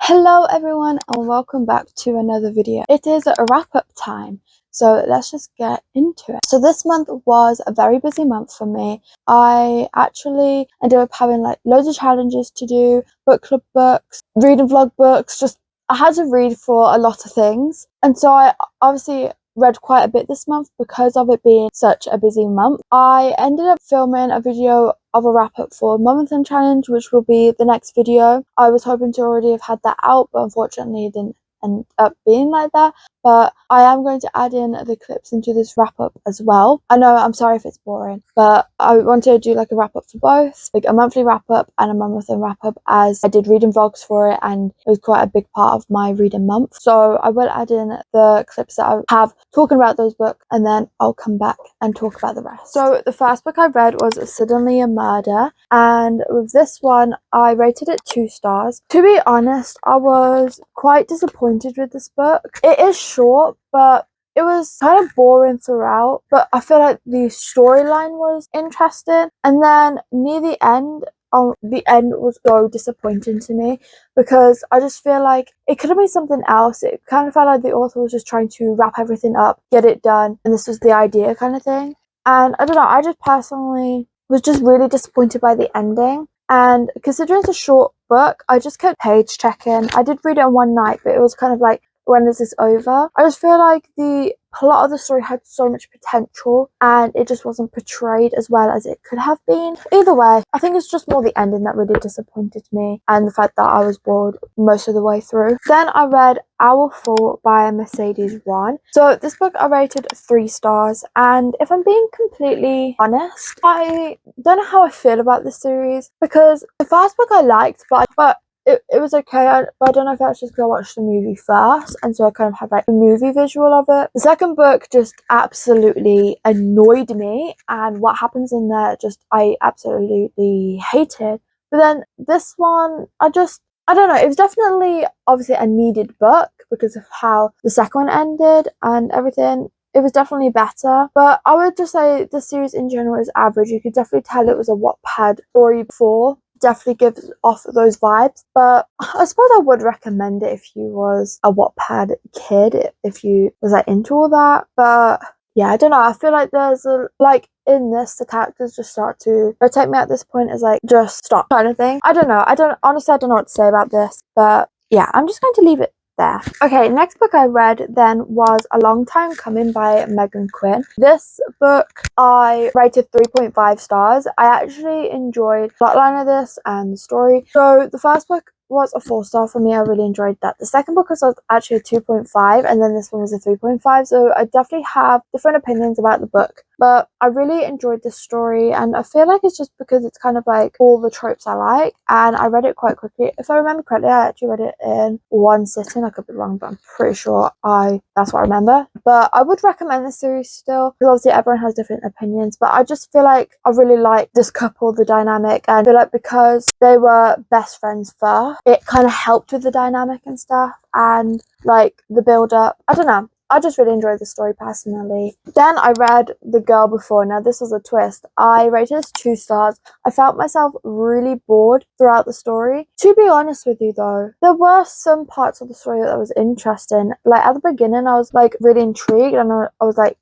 Hello everyone and welcome back to another video. It is a wrap-up time, so let's just get into it. So this month was a very busy month for me. I actually ended up having like loads of challenges to do, book club books, read and vlog books, I had to read for a lot of things, and so I obviously read quite a bit this month because of it being such a busy month. I ended up filming a video of a wrap-up for Marathon Challenge, which will be the next video. I was hoping to already have had that out, but unfortunately it didn't end up being like that. But I am going to add in the clips into this wrap-up as well. I know, I'm sorry if it's boring, but I wanted to do like a wrap-up for both, like a monthly wrap-up and a marathon wrap-up, as I did reading vlogs for it and it was quite a big part of my reading month. So I will add in the clips that I have talking about those books, and then I'll come back and talk about the rest. So the first book I read was Suddenly a Murder, and with this one I rated it 2 stars. To be honest, I was quite disappointed with this book. It is short, but it was kind of boring throughout, but I feel like the storyline was interesting, and then near the end was so disappointing to me because I just feel like it could have been something else. It kind of felt like the author was just trying to wrap everything up, get it done, and this was the idea kind of thing. And I don't know, I just personally was just really disappointed by the ending. And considering it's a short book, I just kept page checking. I did read it in one night, but it was kind of like, when is this over? I just feel like the plot of the story had so much potential and it just wasn't portrayed as well as it could have been. Either way, I think it's just more the ending that really disappointed me, and the fact that I was bored most of the way through. Then I read Our Fault by Mercedes One. So this book I rated 3 stars, and if I'm being completely honest, I don't know how I feel about this series, because the first book I liked, but it was okay, but I don't know if that's just because I watched the movie first, and so I kind of had like the movie visual of it. The second book just absolutely annoyed me, and what happens in there I absolutely hated. But then this one, I don't know, it was definitely obviously a needed book because of how the second one ended and everything. It was definitely better, but I would just say the series in general is average. You could definitely tell it was a Wattpad story before. Definitely gives off those vibes, but I suppose I would recommend it if you was a Wattpad kid, if you was like into all that. But yeah, I don't know, I feel like there's like in this, the characters just start to irritate me at this point, as like, just stop kind of thing. I don't know, honestly I don't know what to say about this, but yeah, I'm just going to leave it there. Okay, next book I read then was A Long Time Coming by Megan Quinn. This book I rated 3.5 stars. I actually enjoyed the plotline of this and the story. So the first book was a 4-star for me. I really enjoyed that. The second book was actually a 2.5, and then this one was a 3.5. So I definitely have different opinions about the book, but I really enjoyed this story, and I feel like it's just because it's kind of like all the tropes I like, and I read it quite quickly. If I remember correctly, I actually read it in one sitting. I could be wrong, but I'm pretty sure that's what I remember. But I would recommend this series still, because obviously everyone has different opinions, but I just feel like I really like this couple, the dynamic, and I feel like because they were best friends first, it kind of helped with the dynamic and stuff, and like the build up. I don't know, I just really enjoyed the story personally. Then I read The Girl Before. Now this was a twist. I rated this 2 stars. I felt myself really bored throughout the story. To be honest with you though, there were some parts of the story that was interesting. Like at the beginning I was like really intrigued, and I was like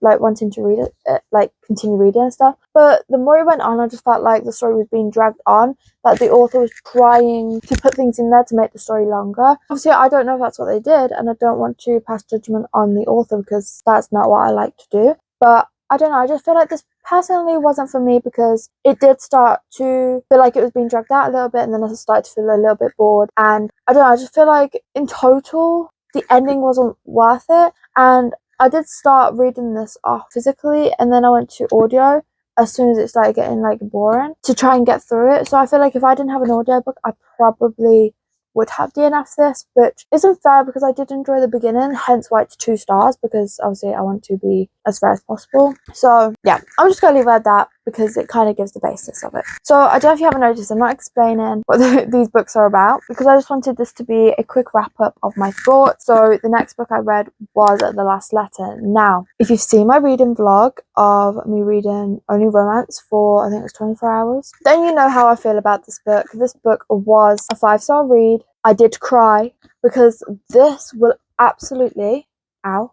wanting to read it, like continue reading and stuff. But the more it went on, I just felt like the story was being dragged on, that the author was trying to put things in there to make the story longer. Obviously I don't know if that's what they did, and I don't want to pass judgment on the author because that's not what I like to do. But I don't know, I just feel like this personally wasn't for me, because it did start to feel like it was being dragged out a little bit, and then I started to feel a little bit bored. And I don't know, I just feel like in total the ending wasn't worth it. And I did start reading this off physically, and then I went to audio as soon as it started getting like boring, to try and get through it. So I feel like if I didn't have an audiobook, I probably would have DNF'd this, which isn't fair because I did enjoy the beginning, hence why it's 2 stars, because obviously I want to be as fair as possible. So yeah, I'm just gonna leave it at that. because it kind of gives the basis of it. So I don't know if you haven't noticed, I'm not explaining what these books are about because I just wanted this to be a quick wrap up of my thoughts. So the next book I read was The Last Letter. Now, if you've seen my reading vlog of me reading only romance for I think it was 24 hours, then you know how I feel about this book. This book was a 5-star read. I did cry because this will absolutely, ow,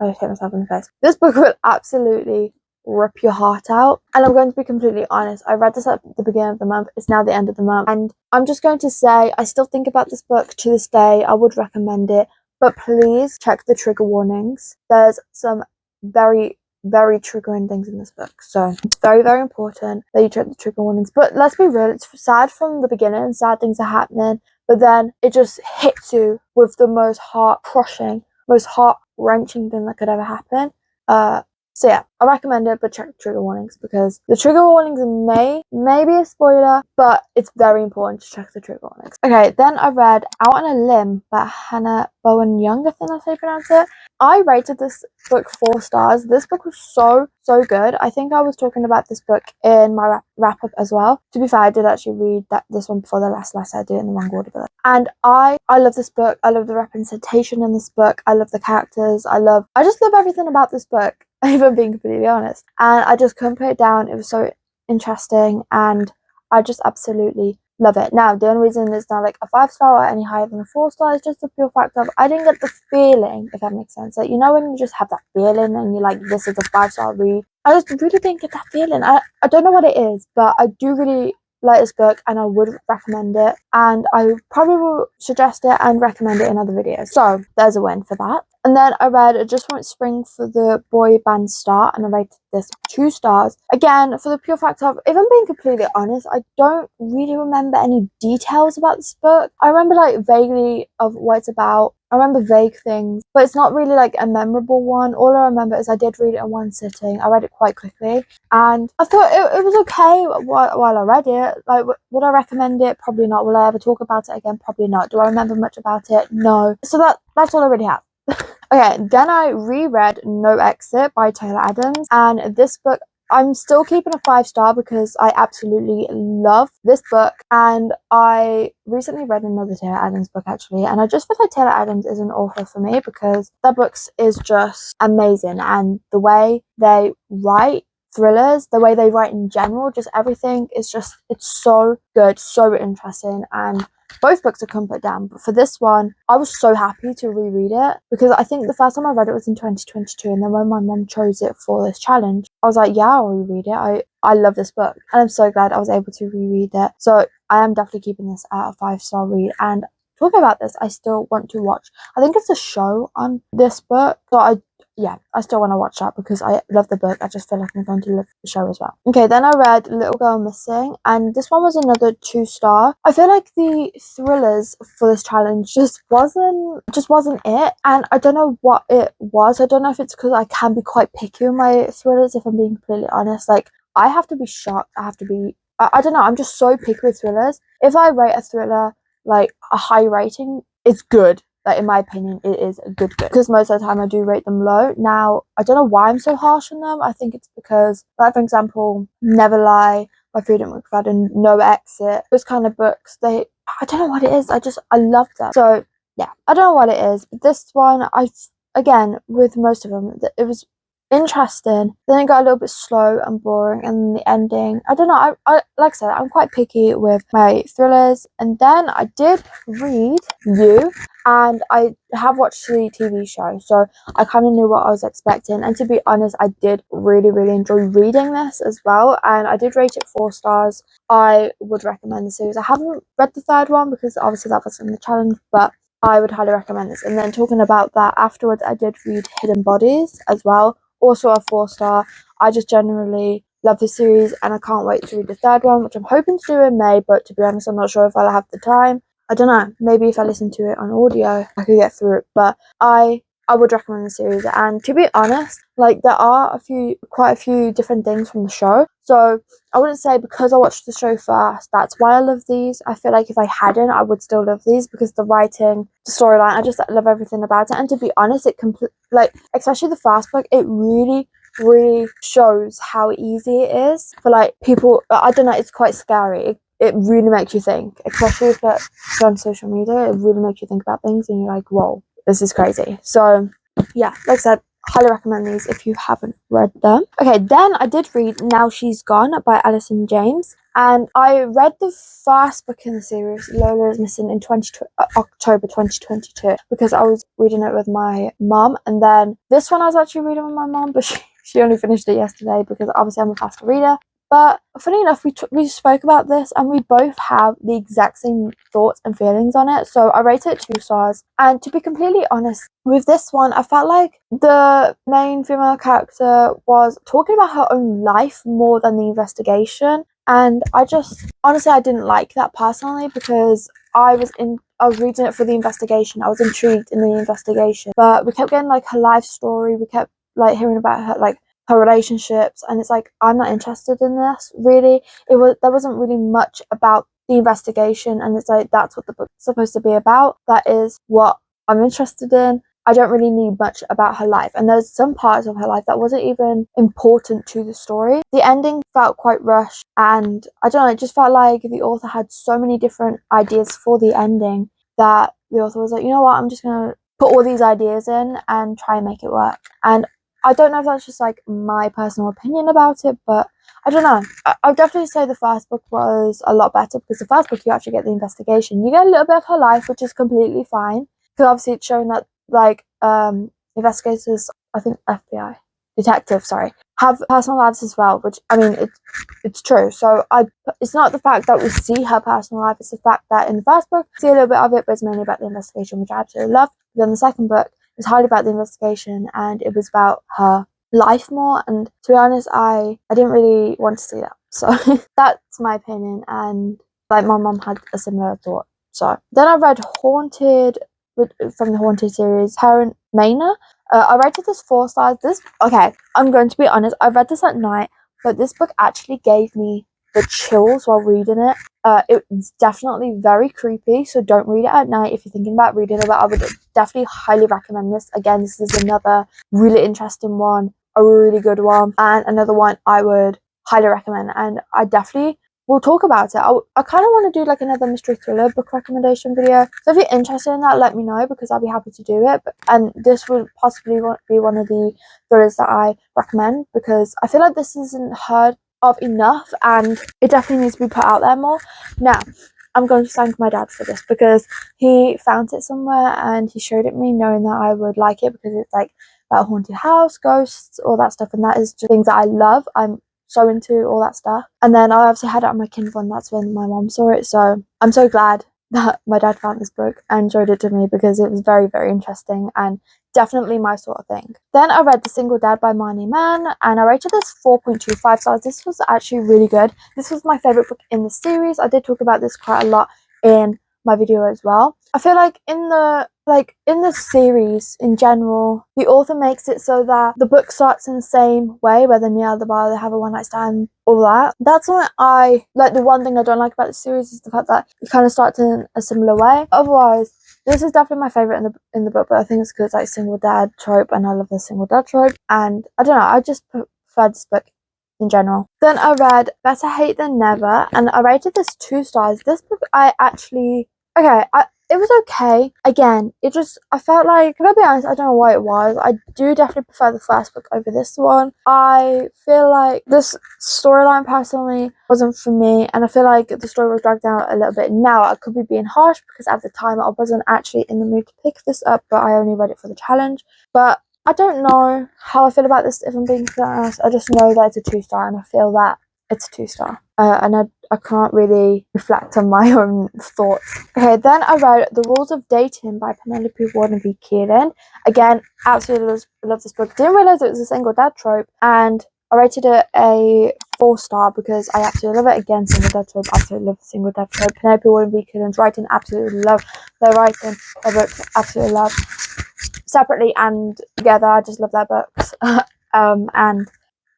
I just hit myself in the face. This book will absolutely rip your heart out. And I'm going to be completely honest, I read this at the beginning of the month. It's now the end of the month, and I'm just going to say I still think about this book to this day. I would recommend it, but please check the trigger warnings. There's some very triggering things in this book, so it's very important that you check the trigger warnings. But let's be real, it's sad from the beginning. Sad things are happening, but then it just hits you with the most heart-crushing, most heart-wrenching thing that could ever happen. So yeah, I recommend it, but check the trigger warnings because the trigger warnings may be a spoiler, but it's very important to check the trigger warnings. Okay, then I read Out on a Limb by Hannah Bowen Young, I think that's how you pronounce it. I rated this book 4 stars. This book was so good. I think I was talking about this book in my wrap up as well. To be fair, I did actually read this one before The Last Letter. I did it in the wrong order, and I love this book. I love the representation in this book. I love the characters. I just love everything about this book, if I'm being completely honest. And I just couldn't put it down. It was so interesting, and I just absolutely love it. Now, the only reason it's not like a 5-star or any higher than a 4-star is just the pure fact of I didn't get the feeling, if that makes sense. Like, you know when you just have that feeling and you're like, this is a 5-star read? I just really didn't get that feeling. I don't know what it is, but I do really like this book and I would recommend it, and I probably will suggest it and recommend it in other videos. So there's a win for that. And then I read I Just Want Spring for the boy band Star, and I rated this 2 stars. Again, for the pure fact of, if I'm being completely honest, I don't really remember any details about this book. I remember like vaguely of what it's about. I remember vague things, but it's not really like a memorable one. All I remember is I did read it in one sitting. I read it quite quickly, and I thought it was okay while I read it. Like, would I recommend it? Probably not. Will I ever talk about it again? Probably not. Do I remember much about it? No. So that's all I really have. Okay, then I reread No Exit by Taylor Adams, and this book I'm still keeping a 5-star because I absolutely love this book. And I recently read another Taylor Adams book actually, and I just feel like Taylor Adams is an author for me because their books is just amazing, and the way they write thrillers, the way they write in general, just everything is just, it's so good, so interesting. And both books are put down, but for this one I was so happy to reread it because I think the first time I read it was in 2022, and then when my mom chose it for this challenge, I was like, yeah, I'll reread it. I love this book, and I'm so glad I was able to reread it. So I am definitely keeping this at a 5-star read. And talking about this, I still want to watch, I think it's a show on this book, so I still want to watch that because I love the book. I just feel like I'm going to love the show as well. Okay, then I read Little Girl Missing, and this one was another 2-star. I feel like the thrillers for this challenge just wasn't it, and I don't know what it was. I don't know if it's because I can be quite picky with my thrillers, if I'm being completely honest. Like, I have to be shocked. I don't know, I'm just so picky with thrillers. If I rate a thriller like a high rating, it's good. Like, in my opinion, it is good because most of the time I do rate them low. Now, I don't know why I'm so harsh on them. I think it's because, like, for example, Never Lie by Freedom McFadden, No Exit, those kind of books, I don't know what it is. I love them. So yeah, I don't know what it is, but this one, again, with most of them, it was interesting. Then it got a little bit slow and boring, and the ending, I don't know. I like I said, I'm quite picky with my thrillers. And then I did read You, and I have watched the TV show, so I kind of knew what I was expecting. And to be honest, I did really enjoy reading this as well, and I did rate it 4 stars. I would recommend the series. I haven't read the 3rd one because obviously that was in the challenge, but I would highly recommend this. And then talking about that, afterwards I did read Hidden Bodies as well, also a 4-star. I just generally love the series, and I can't wait to read the 3rd one, which I'm hoping to do in May, but to be honest, I'm not sure if I'll have the time. I don't know, maybe if I listen to it on audio I could get through it, but I would recommend the series. And to be honest, like, there are quite a few different things from the show, so I wouldn't say because I watched the show first that's why I love these. I feel like if I hadn't, I would still love these because the writing, the storyline, I just love everything about it. And to be honest, like, especially the first book, it really really shows how easy it is for like people. I don't know, it's quite scary. It really makes you think, especially if it's on social media. It really makes you think about things and you're like, whoa, this is crazy. So yeah, like I said, highly recommend these if you haven't read them. Okay, then I did read Now She's Gone by Alison James, and I read the first book in the series, Lola is Missing, in October 2022, because I was reading it with my mum, and then this one I was actually reading with my mum, but she only finished it yesterday because obviously I'm a faster reader. But funny enough, we spoke about this and we both have the exact same thoughts and feelings on it. So I rated it 2 stars. And to be completely honest, with this one, I felt like the main female character was talking about her own life more than the investigation. And I didn't like that personally, because I was reading it for the investigation. I was intrigued in the investigation. But we kept getting like her life story. We kept like hearing about her relationships, and it's like, I'm not interested in this really. There wasn't really much about the investigation, and it's like, that's what the book's supposed to be about. That is what I'm interested in. I don't really need much about her life, and there's some parts of her life that wasn't even important to the story. The ending felt quite rushed, and I don't know, it just felt like the author had so many different ideas for the ending that the author was like, you know what, I'm just gonna put all these ideas in and try and make it work. And I don't know if that's just like my personal opinion about it, but I don't know. I would definitely say the first book was a lot better, because the first book you actually get the investigation. You get a little bit of her life, which is completely fine, because obviously it's showing that like investigators, I think detectives, have personal lives as well, which I mean it's true. So it's not the fact that we see her personal life, it's the fact that in the first book we see a little bit of it, but it's mainly about the investigation, which I absolutely love. But then the second book was highly about the investigation, and it was about her life more, and to be honest, I didn't really want to see that. So that's my opinion, and like my mum had a similar thought. So then I read Haunted from the Haunted series, Parent Manor. I rated this 4 stars. Okay, I'm going to be honest, I read this at night, but this book actually gave me the chills while reading it. It's definitely very creepy, so don't read it at night if you're thinking about reading it, but I would definitely highly recommend this. Again, this is another really interesting one, a really good one, and another one I would highly recommend, and I definitely will talk about it. I kind of want to do like another mystery thriller book recommendation video, so if you're interested in that, let me know, because I'll be happy to do it. And this would possibly be one of the thrillers that I recommend, because I feel like this isn't heard of enough, and it definitely needs to be put out there more. Now, I'm going to thank my dad for this, because he found it somewhere and he showed it me, knowing that I would like it, because it's like about a haunted house, ghosts, all that stuff, and that is just things that I love. I'm so into all that stuff. And then I obviously had it on my Kindle, and that's when my mom saw it. So I'm so glad that my dad found this book and showed it to me, because it was very, very interesting and definitely my sort of thing. Then I read The Single Dad by Marnie Mann, and I rated this 4.25 stars. This was actually really good. This was my favourite book in the series. I did talk about this quite a lot in my video as well. I feel like in the series in general, the author makes it so that the book starts in the same way, where they're near the bar, they have a one night stand, all that. That's what I like. The one thing I don't like about the series is the fact that it kind of starts in a similar way. Otherwise, this is definitely my favourite in the book, but I think it's because it's like single dad trope, and I love the single dad trope, and I don't know, I just prefer this book in general. Then I read Better Hate Than Never, and I rated this 2 stars. This book it was okay. Again, I felt like, can I be honest, I don't know why it was. I do definitely prefer the first book over this one. I feel like this storyline personally wasn't for me, and I feel like the story was dragged out a little bit. Now, I could be being harsh, because at the time I wasn't actually in the mood to pick this up, but I only read it for the challenge. But I don't know how I feel about this, if I'm being honest. I just know that it's a 2 star, and I feel that it's a 2 star. And I can't really reflect on my own thoughts. Okay, then I read The Rules of Dating by Penelope Warden v. Keelan. Again, absolutely love this book. Didn't realise it was a single dad trope, and I rated it a 4 star, because I absolutely love it. Again, single dad trope, absolutely love the single dad trope. Penelope Warden v. Keelan's writing, absolutely love their writing. Their books, absolutely love. Separately and together, I just love their books. And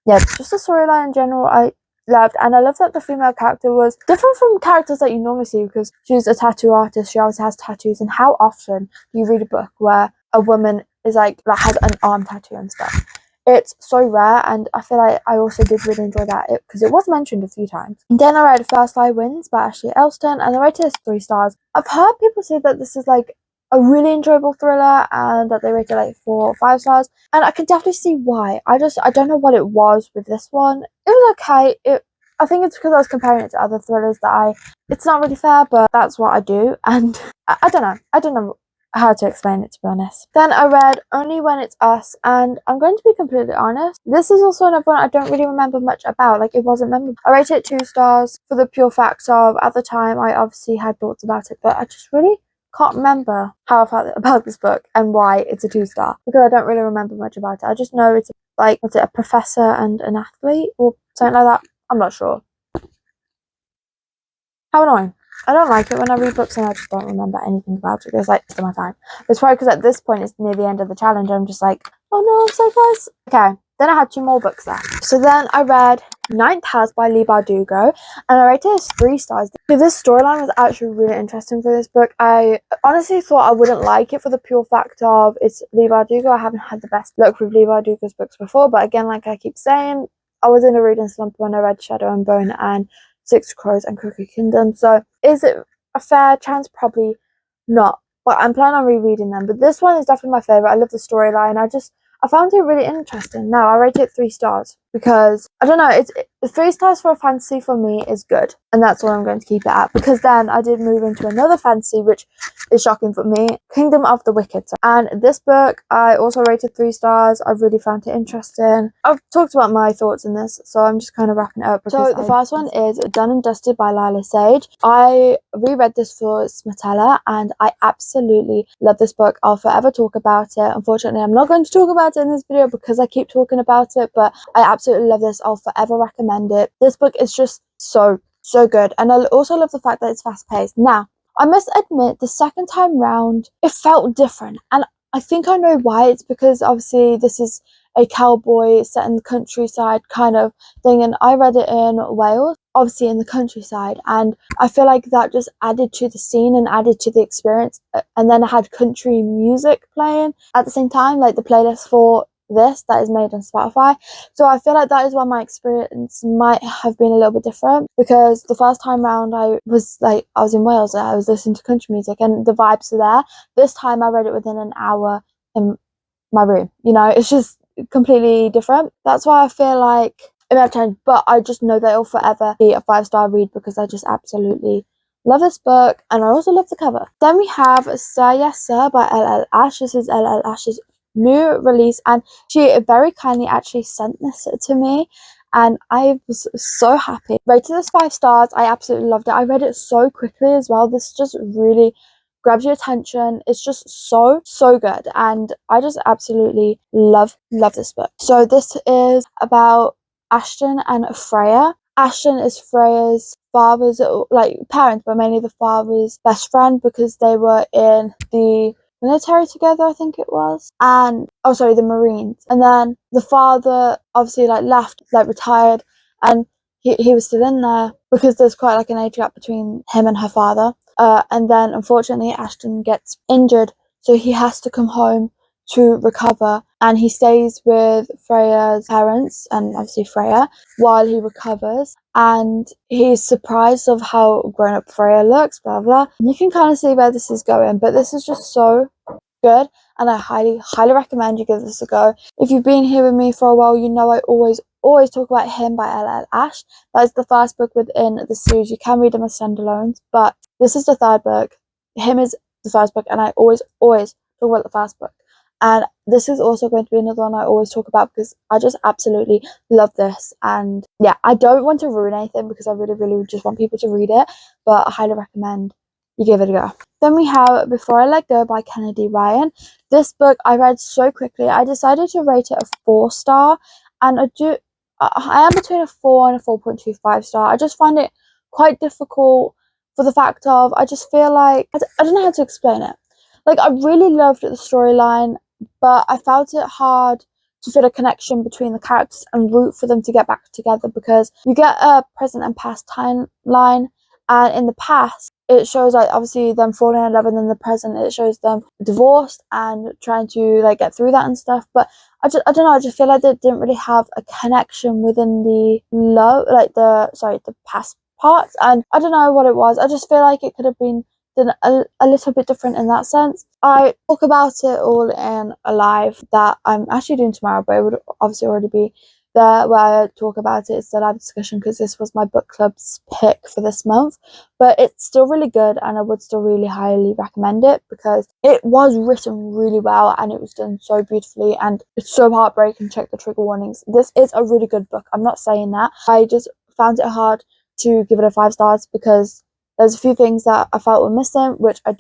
yeah, just the storyline in general, I loved, and I love that the female character was different from characters that you normally see, because she's a tattoo artist, she always has tattoos, and how often do you read a book where a woman is like has an arm tattoo and stuff? It's so rare, and I feel like I also did really enjoy that because it was mentioned a few times. And then I read First Lie Wins by Ashley Elston, and I rated this 3 stars. I've heard people say that this is like a really enjoyable thriller and that they rated like 4 or 5 stars, and I can definitely see why. I don't know what it was with this one. It was okay. I think it's because I was comparing it to other thrillers that it's not really fair, but that's what I do, and I don't know how to explain it, to be honest. Then I read Only When It's Us, and I'm going to be completely honest, this is also another one I don't really remember much about. Like, it wasn't memorable. I rated it 2 stars for the pure fact of, at the time I obviously had thoughts about it, but I just really can't remember how I felt about this book and why it's a 2 star, because I don't really remember much about it. I just know it's like, was it a professor and an athlete or something like that? I'm not sure. How annoying. I don't like it when I read books and I just don't remember anything about it. It's like waste of my time. It's probably because at this point it's near the end of the challenge. I'm just like, oh no, I'm so close. Okay, then I had 2 more books left. So then I read Ninth House by Leigh Bardugo, and I rated it 3 stars. So this storyline was actually really interesting for this book. I honestly thought I wouldn't like it for the pure fact of it's Leigh Bardugo. I haven't had the best luck with Leigh Bardugo's books before, but again, like I keep saying, I was in a reading slump when I read Shadow and Bone and Six Crows and Crooked Kingdom. So is it a fair chance? Probably not. But I'm planning on rereading them. But this one is definitely my favourite. I love the storyline. I found it really interesting. Now I rate it 3 stars because I don't know, 3 stars for a fantasy for me is good, and that's what I'm going to keep it at, because then I did move into another fantasy which is shocking for me, Kingdom of the Wicked. And this book I also rated 3 stars. I really found it interesting. I've talked about my thoughts in this, so I'm just kind of wrapping it up. So the first one is Done and Dusted by Lila Sage. I reread this for Smatella and I absolutely love this book. I'll forever talk about it. Unfortunately, I'm not going to talk about it in this video because I keep talking about it, but I absolutely love this. I'll forever recommend it. This book is just so good, and I also love the fact that it's fast paced. Now, I must admit, the second time round, it felt different, and I think I know why. It's because obviously this is a cowboy set in the countryside kind of thing, and I read it in Wales, obviously in the countryside, and I feel like that just added to the scene and added to the experience. And then I had country music playing at the same time, like the playlist for this that is made on Spotify. So I feel like that is why my experience might have been a little bit different, because the first time round I was in Wales and I was listening to country music and the vibes are there. This time I read it within an hour in my room, you know, it's just completely different. That's why I feel like it may have changed, but I just know that it'll forever be a 5-star read because I just absolutely love this book, and I also love the cover. Then we have Sir Yes Sir by LL Ash. This is LL Ash's new release, and she very kindly actually sent this to me, and I was so happy. Rated this 5 stars. I absolutely loved it. I read it so quickly as well. This just really grabs your attention. It's just so good, and I just absolutely love this book. So this is about Ashton and Freya. Ashton is Freya's father's, like, parents, but mainly the father's best friend, because they were in the military together, I think it was, and the Marines. And then the father obviously left, retired, and he was still in there because there's quite like an age gap between him and her father. And then unfortunately Ashton gets injured, so he has to come home to recover, and he stays with Freya's parents and obviously Freya while he recovers, and he's surprised of how grown up Freya looks, blah blah. You can kind of see where this is going, but this is just so good, and I highly recommend you give this a go. If you've been here with me for a while, you know I always talk about Him by LL Ash. That is the first book within the series. You can read them as standalones, but this is the 3rd book. Him is the first book, and I always talk about the first book. And this is also going to be another one I always talk about because I just absolutely love this. And yeah, I don't want to ruin anything because I really just want people to read it, but I highly recommend you give it a go. Then we have Before I Let Go by Kennedy Ryan. This book I read so quickly. I decided to rate it a 4-star, and I am between a 4 and a 4.25 star. I just find it quite difficult for the fact of, I just feel like, I don't know how to explain it. Like, I really loved the storyline, but I felt it hard to feel a connection between the characters and root for them to get back together, because you get a present and past timeline, and in the past it shows like obviously them falling in love, and then the present it shows them divorced and trying to like get through that and stuff. But I don't know, I just feel like they didn't really have a connection within the love, like the past parts, and I don't know what it was. I just feel like it could have been done a little bit different in that sense. I talk about it all in a live that I'm actually doing tomorrow, but it would obviously already be there where I talk about it. It's the live discussion because this was my book club's pick for this month, but it's still really good and I would still really highly recommend it because it was written really well and it was done so beautifully, and it's so heartbreaking. Check the trigger warnings. This is a really good book, I'm not saying that. I just found it hard to give it a 5 stars because there's a few things that I felt were missing, which I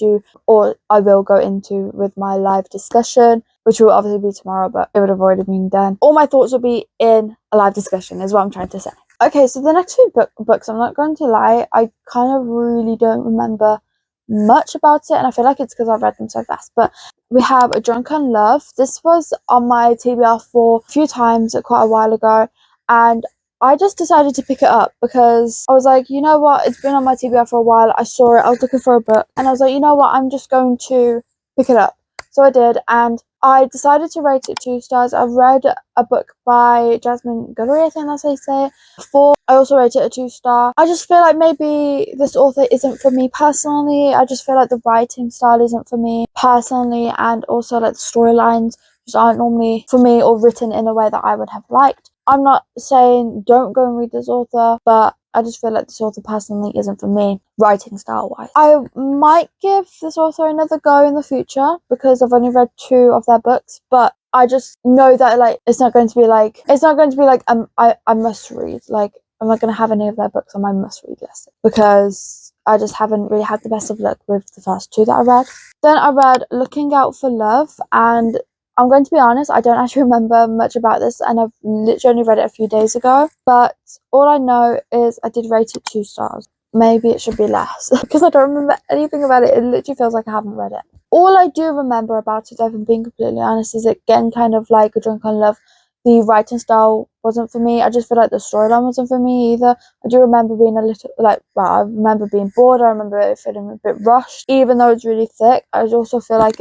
will go into with my live discussion, which will obviously be tomorrow, but it would have already been done. All my thoughts will be in a live discussion, is what I'm trying to say. Okay, so the next few books, I'm not going to lie, I kind of really don't remember much about it, and I feel like it's because I've read them so fast. But we have A Drunken Love. This was on my TBR for a few times quite a while ago, and I just decided to pick it up because I was like, you know what, it's been on my TBR for a while. I saw it, I was looking for a book, and I was like, you know what, I'm just going to pick it up. So I did, and I decided to rate it 2 stars. I've read a book by Jasmine Guillory, I think that's how you say it, before. I also rated it a 2 star. I just feel like maybe this author isn't for me personally. I just feel like the writing style isn't for me personally, and also like the storylines just aren't normally for me or written in a way that I would have liked. I'm not saying don't go and read this author, but I just feel like this author personally isn't for me, writing style wise. I might give this author another go in the future because I've only read 2 of their books, but I just know that like it's not going to be like I must read. Like I'm not going to have any of their books on my must read list because I just haven't really had the best of luck with the first 2 that I read. Then I read Looking Out for Love, and I'm going to be honest, I don't actually remember much about this, and I've literally only read it a few days ago, but all I know is I did rate it 2 stars. Maybe it should be less because I don't remember anything about it. It literally feels like I haven't read it. All I do remember about it, if I'm being completely honest, is again kind of like A Drunken Love. The writing style wasn't for me. I just feel like the storyline wasn't for me either. I do remember being a little I remember being bored. I remember it feeling a bit rushed, even though it's really thick. I also feel like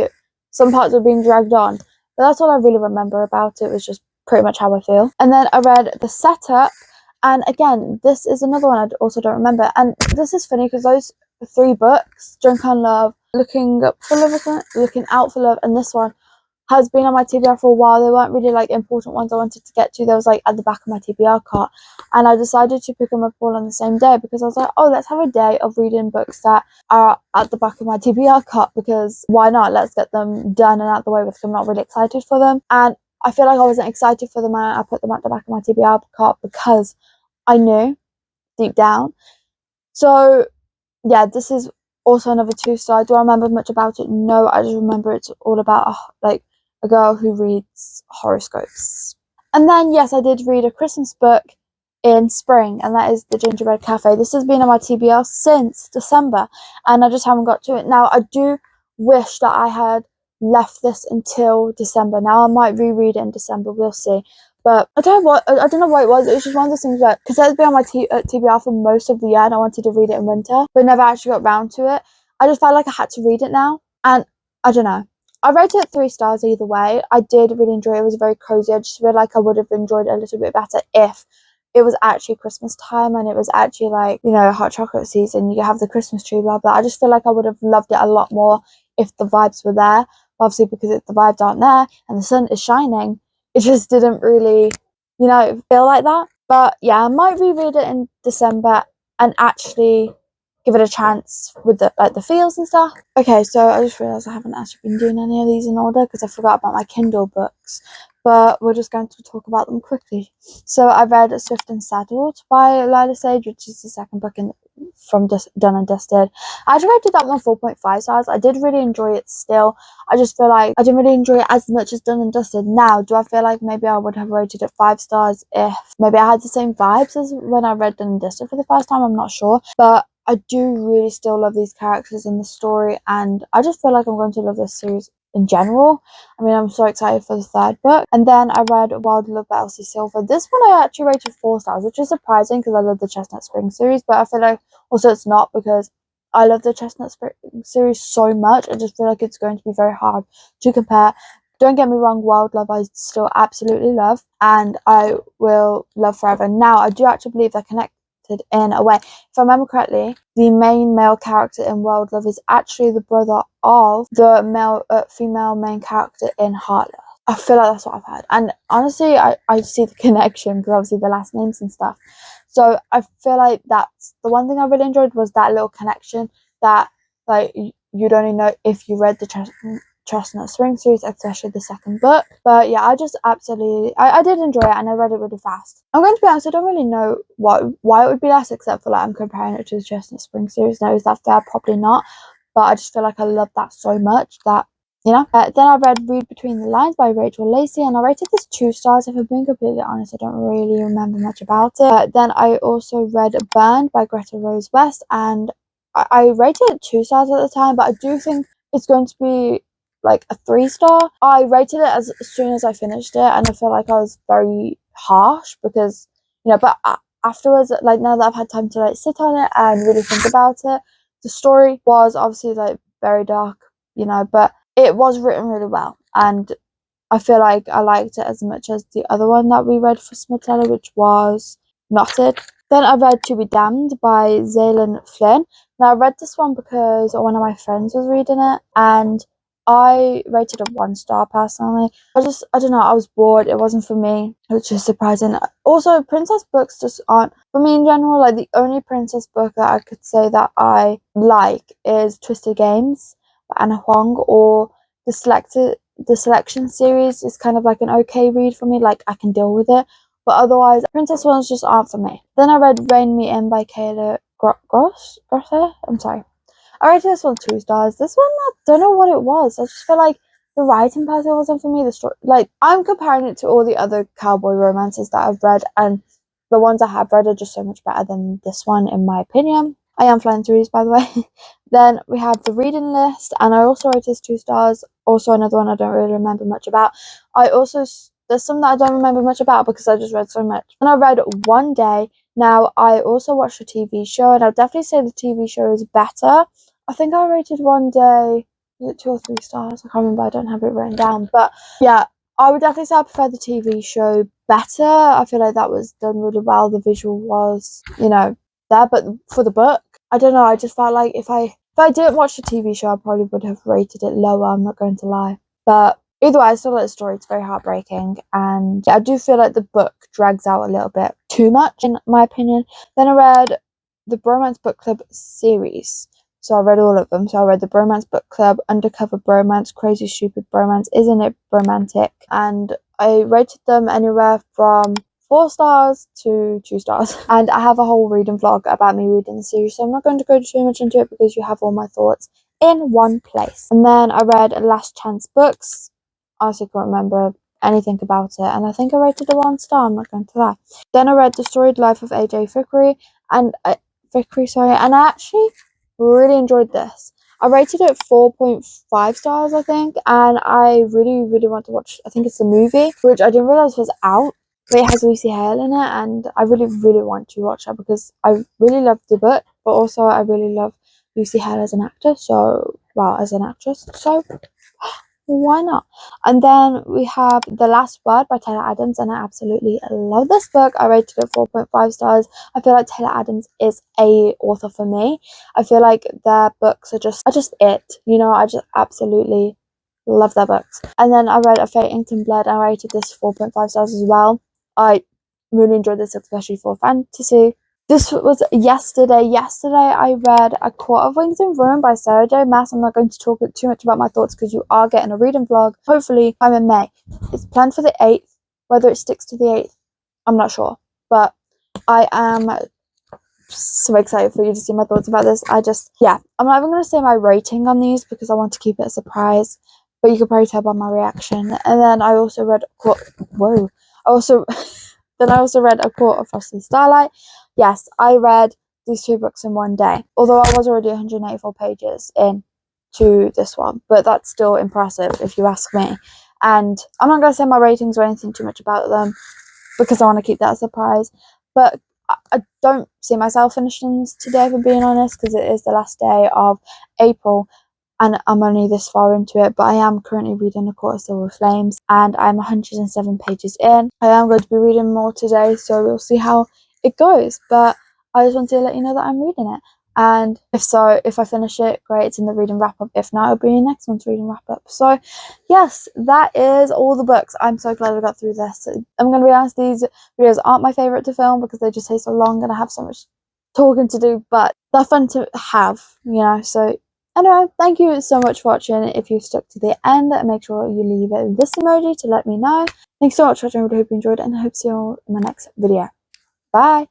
some parts were being dragged on. But that's all I really remember about it, was just pretty much how I feel. And then I read The Setup, and again, this is another one I also don't remember. And this is funny because those 3 books, Drunken Love, Looking Out for Love, and this one, has been on my TBR for a while. They weren't really like important ones I wanted to get to. They was like at the back of my TBR cart, and I decided to pick them up all on the same day because I was like, oh, let's have a day of reading books that are at the back of my TBR cart, because why not? Let's get them done and out the way with. I'm not really excited for them, and I feel like I wasn't excited for them, and I put them at the back of my TBR cart because I knew deep down. So yeah, this is also another 2 star. Do I remember much about it? No, I just remember it's all about like a girl who reads horoscopes. And then yes, I did read a Christmas book in spring, and that is The Gingerbread Cafe. This has been on my TBR since December, and I just haven't got to it. Now I do wish that I had left this until December. Now I might reread it in December, we'll see. But I don't know what it was. It was just one of those things that, because it's been on my TBR for most of the year, and I wanted to read it in winter, but never actually got round to it. I just felt like I had to read it now, and I don't know. I rated it 3 stars either way. I did really enjoy it. It was very cozy. I just feel like I would have enjoyed it a little bit better if it was actually Christmas time and it was actually like, you know, hot chocolate season. You have the Christmas tree, blah blah. I just feel like I would have loved it a lot more if the vibes were there. Obviously, because the vibes aren't there and the sun is shining, it just didn't really, you know, feel like that. But yeah, I might reread it in December and actually give it a chance with the feels and stuff. Okay, so I just realised I haven't actually been doing any of these in order because I forgot about my Kindle books. But we're just going to talk about them quickly. So I read Swift and Saddled by Lila Sage, which is the second book from Done and Dusted. I actually rated that one 4.5 stars. I did really enjoy it still. I just feel like I didn't really enjoy it as much as Done and Dusted. Now, do I feel like maybe I would have rated it 5 stars if maybe I had the same vibes as when I read Done and Dusted for the first time? I'm not sure. But I do really still love these characters in the story, and I just feel like I'm going to love this series in general. I mean, I'm so excited for the 3rd book. And then I read Wild Love by Elsie Silver. This one I actually rated 4 stars, which is surprising because I love the Chestnut Spring series, but I feel like also it's not, because I love the Chestnut Spring series so much. I just feel like it's going to be very hard to compare. Don't get me wrong, Wild Love I still absolutely love, and I will love forever. Now, I do actually believe they're connected in a way. If I remember correctly, the main male character in Wild Love is actually the brother of the female main character in Heartless. I feel like that's what I've heard. And honestly, I see the connection because obviously the last names and stuff. So I feel like that's the one thing I really enjoyed, was that little connection that, like, you'd only know if you read the Chestnut Spring series, especially the second book. But yeah, I just absolutely, I did enjoy it, and I read it really fast. I'm going to be honest, I don't really know why it would be less, except for like I'm comparing it to the Chestnut Spring series. Now, is that fair? Probably not. But I just feel like I love that so much that, you know. Then I read Between the Lines by Rachel Lacey, and I rated this 2 stars. If I'm being completely honest, I don't really remember much about it. Then I also read Burned by Greta Rose West, and I rated it 2 stars at the time, but I do think it's going to be like a 3-star. I rated it as soon as I finished it, and I feel like I was very harsh because, you know, but afterwards, like, now that I've had time to like sit on it and really think about it, the story was obviously like very dark, you know, but it was written really well, and I feel like I liked it as much as the other one that we read for Smitella, which was Knotted. Then I read To Be Damned by Zaylin Flynn. Now, I read this one because one of my friends was reading it, and I rated it 1 star personally. I don't know, I was bored. It wasn't for me, which is surprising. Also, princess books just aren't for me in general. Like, the only princess book that I could say that I like is Twisted Games by Anna Huang, or the Selection series is kind of like an okay read for me. Like, I can deal with it, but otherwise, princess ones just aren't for me. Then I read Rein Me In by Kayla Gross. I'm sorry. I rated this one 2 stars. This one, I don't know what it was. I just feel like the writing pattern wasn't for me. The story, like, I'm comparing it to all the other cowboy romances that I've read, and the ones I have read are just so much better than this one, in my opinion. I am flying through these, by the way. Then we have The Reading List, and I also rated this 2 stars. Also, another one I don't really remember much about. There's some that I don't remember much about because I just read so much. And I read One Day. Now, I also watched the TV show, and I'll definitely say the TV show is better. I think I rated One Day, was it 2 or 3 stars? I can't remember, I don't have it written down. But yeah, I would definitely say I prefer the TV show better. I feel like that was done really well. The visual was, you know, there. But for the book, I don't know, I just felt like if I didn't watch the TV show, I probably would have rated it lower, I'm not going to lie. But either way, I still like the story. It's very heartbreaking, and I do feel like the book drags out a little bit too much, in my opinion. Then I read the Bromance Book Club series. So I read all of them. So I read the Bromance Book Club, Undercover Bromance, Crazy Stupid Bromance, Isn't It Romantic? And I rated them anywhere from 4 stars to 2 stars. And I have a whole reading vlog about me reading the series, so I'm not going to go too much into it because you have all my thoughts in one place. And then I read Last Chance Books. I honestly can't remember anything about it, and I think I rated it 1 star, I'm not going to lie. Then I read The Storied Life of AJ Thickery, and I actually really enjoyed this. I rated it 4.5 stars, I think, and I really, really want to watch, I think it's a movie, which I didn't realise was out, but it has Lucy Hale in it, and I really, really want to watch that because I really love the book, but also I really love Lucy Hale as an actor, as an actress, so why not? And then we have The Last Word by Taylor Adams, and I absolutely love this book. I rated it 4.5 stars. I feel like Taylor Adams is a author for me. I feel like their books are just it. You know, I just absolutely love their books. And then I read A Fate Inked in Blood, and I rated this 4.5 stars as well. I really enjoyed this, especially for fantasy. This was yesterday. Yesterday, I read A Court of Wings and Ruin by Sarah J. Maas. I'm not going to talk too much about my thoughts because you are getting a reading vlog. Hopefully, I'm in May. It's planned for the 8th. Whether it sticks to the 8th, I'm not sure. But I am so excited for you to see my thoughts about this. I'm not even going to say my rating on these because I want to keep it a surprise. But you can probably tell by my reaction. And then I also read Then I also read A Court of Frost and Starlight. Yes, I read these 2 books in one day, although I was already 184 pages into this one, but that's still impressive if you ask me. And I'm not going to say my ratings or anything too much about them because I want to keep that a surprise, but I don't see myself finishing this today, for being honest, because it is the last day of April and I'm only this far into it, but I am currently reading A Court of Silver Flames and I'm 107 pages in. I am going to be reading more today, so we'll see how it goes, but I just want to let you know that I'm reading it. And if I finish it, great, it's in the reading wrap up. If not, it'll be in next month's reading wrap up. So yes, that is all the books. I'm so glad I got through this. I'm going to be honest, these videos aren't my favourite to film because they just take so long and I have so much talking to do, but they're fun to have, you know. So anyway, thank you so much for watching. If you stuck to the end, make sure you leave this emoji to let me know. Thanks so much for watching. I really hope you enjoyed it and I hope to see you all in my next video. Bye!